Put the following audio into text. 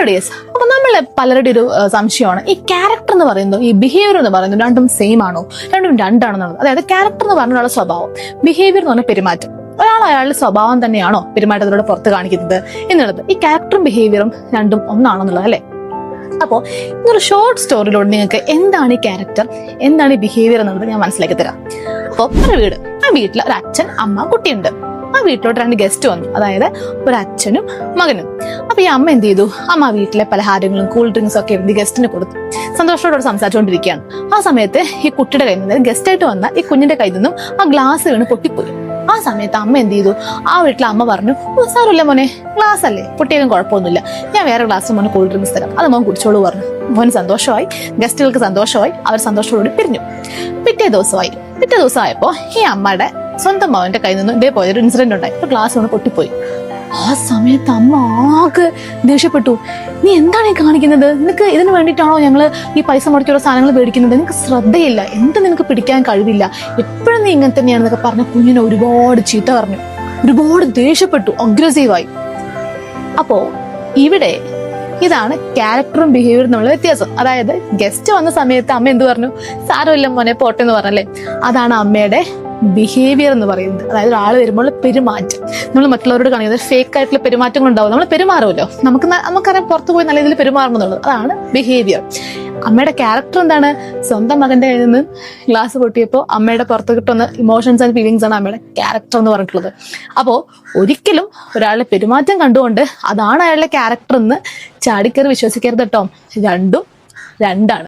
Hello dears. അപ്പൊ നമ്മളെ പലരുടെ ഒരു സംശയമാണ്, ഈ ക്യാരക്ടർ എന്ന് പറയുന്നത് ഈ ബിഹേവിയർ എന്ന് പറയുന്നത് രണ്ടും സെയിം ആണോ, രണ്ടും രണ്ടാണെന്നുള്ളത്. അതായത് ക്യാരക്ടർ എന്ന് പറഞ്ഞ ഒരാളുടെ സ്വഭാവം, ബിഹേവിയർ എന്ന് പറഞ്ഞ പെരുമാറ്റം. ഒരാൾ അയാളുടെ സ്വഭാവം തന്നെയാണോ പെരുമാറ്റത്തിലൂടെ പുറത്ത് കാണിക്കുന്നത് എന്നുള്ളത്. ഈ ക്യാരക്ടറും ബിഹേവിയറും രണ്ടും ഒന്നാണെന്നുള്ളത് അല്ലെ. അപ്പോൾ ഇതൊരു ഷോർട്ട് സ്റ്റോറിയിലൂടെ നിങ്ങൾക്ക് എന്താണ് ഈ ക്യാരക്ടർ, എന്താണ് ഈ ബിഹേവിയർ എന്നുള്ളത് ഞാൻ മനസ്സിലാക്കി തരാം. അപ്പോൾ ഒരു വീട്, ആ വീട്ടിൽ ഒരു അച്ഛൻ, അമ്മ, കുട്ടിയുണ്ട്. ആ വീട്ടിലോട്ട് 2 ഗസ്റ്റ് വന്നു, അതായത് ഒരു അച്ഛനും മകനും. അപ്പൊ ഈ അമ്മ എന്ത് ചെയ്തു, അമ്മ വീട്ടിലെ പലഹാരങ്ങളും കൂൾ ഡ്രിങ്ക്സും ഒക്കെ ഈ ഗസ്റ്റിന് കൊടുത്തു. സന്തോഷത്തോടെ സംസാരിച്ചുകൊണ്ടിരിക്കുകയാണ്. ആ സമയത്ത് ഈ കുട്ടിയുടെ കയ്യിൽ നിന്ന്, ഗസ്റ്റ് ആയിട്ട് വന്ന ഈ കുഞ്ഞിന്റെ കയ്യിൽ നിന്നും ആ ഗ്ലാസ് വീണ് പൊട്ടിപ്പോയി. ആ സമയത്ത് അമ്മ എന്ത് ചെയ്തു, ആ വീട്ടിലെ അമ്മ പറഞ്ഞു, സാരമില്ല മോനെ, ഗ്ലാസ് അല്ലേ, പൊട്ടിയാലും കുഴപ്പമൊന്നുമില്ല, ഞാൻ വേറെ ഗ്ലാസ് മോനെ കൂൾ ഡ്രിങ്ക്സ് തരാം, അത് മോൻ കുടിച്ചോളൂ പറഞ്ഞു. മോന് സന്തോഷമായി, ഗസ്റ്റുകൾക്ക് സന്തോഷമായി, അവർ സന്തോഷത്തോടുകൂടി പിരിഞ്ഞു. പിറ്റേ ദിവസമായപ്പോ ഈ അമ്മയുടെ സ്വന്തം മകന്റെ കയ്യിൽ നിന്നും ഇതേപോലെ ഒരു ഇൻസിഡന്റ് ഉണ്ടായി. ഒരു ഗ്ലാസ് കൊണ്ട് പൊട്ടിപ്പോയി. ആ സമയത്ത് അമ്മ ആകെ ദേഷ്യപ്പെട്ടു. നീ എന്താണ് ഈ കാണിക്കുന്നത്? നിനക്ക് ഇതിന് വേണ്ടിയിട്ടാണോ ഞങ്ങൾ ഈ പൈസ മുടക്കിയുള്ള സാധനങ്ങൾ മേടിക്കുന്നത്? നിനക്ക് ശ്രദ്ധയില്ല, എന്ത് നിനക്ക് പിടിക്കാൻ കഴിവില്ല, എപ്പോഴും നീ ഇങ്ങനെ തന്നെയാണെന്നൊക്കെ പറഞ്ഞ കുഞ്ഞിനെ ഒരുപാട് ചീത്ത പറഞ്ഞു, ഒരുപാട് ദേഷ്യപ്പെട്ടു, അഗ്രസീവായി. അപ്പോ ഇവിടെ ഇതാണ് ക്യാരക്ടറും ബിഹേവിയറും തമ്മിലുള്ള വ്യത്യാസം. അതായത് ഗസ്റ്റ് വന്ന സമയത്ത് അമ്മ എന്ത് പറഞ്ഞു, സാരമില്ല മോനെ പോട്ടെ എന്ന് പറഞ്ഞല്ലേ. അതാണ് അമ്മയുടെ ബിഹേവിയർ എന്ന് പറയുന്നത്. അതായത് ഒരാൾ വരുമ്പോൾ പെരുമാറ്റം, നമ്മൾ മറ്റുള്ളവരോട് കാണിക്കുന്നത് ഫേക്ക് ആയിട്ടുള്ള പെരുമാറ്റങ്ങൾ ഉണ്ടാവും. നമ്മൾ പെരുമാറുമല്ലോ, നമുക്കറിയാം പുറത്തു പോയി നല്ല രീതിയിൽ പെരുമാറണമെന്നുള്ളത്. അതാണ് ബിഹേവിയർ. അമ്മയുടെ ക്യാരക്ടർ എന്താണ്, സ്വന്തം മകന്റെ കയ്യിൽ നിന്ന് ഗ്ലാസ് പൊട്ടിയപ്പോൾ അമ്മയുടെ പുറത്ത് കിട്ടുന്ന ഇമോഷൻസ് ആൻഡ് ഫീലിങ്സ് ആണ് അമ്മയുടെ ക്യാരക്ടർ എന്ന് പറഞ്ഞിട്ടുള്ളത്. അപ്പോൾ ഒരിക്കലും ഒരാളുടെ പെരുമാറ്റം കണ്ടുകൊണ്ട് അതാണ് അയാളുടെ ക്യാരക്ടർ എന്ന് ചാടിക്കറി വിശ്വസിക്കരുത് കേട്ടോ. രണ്ടും രണ്ടാണ്.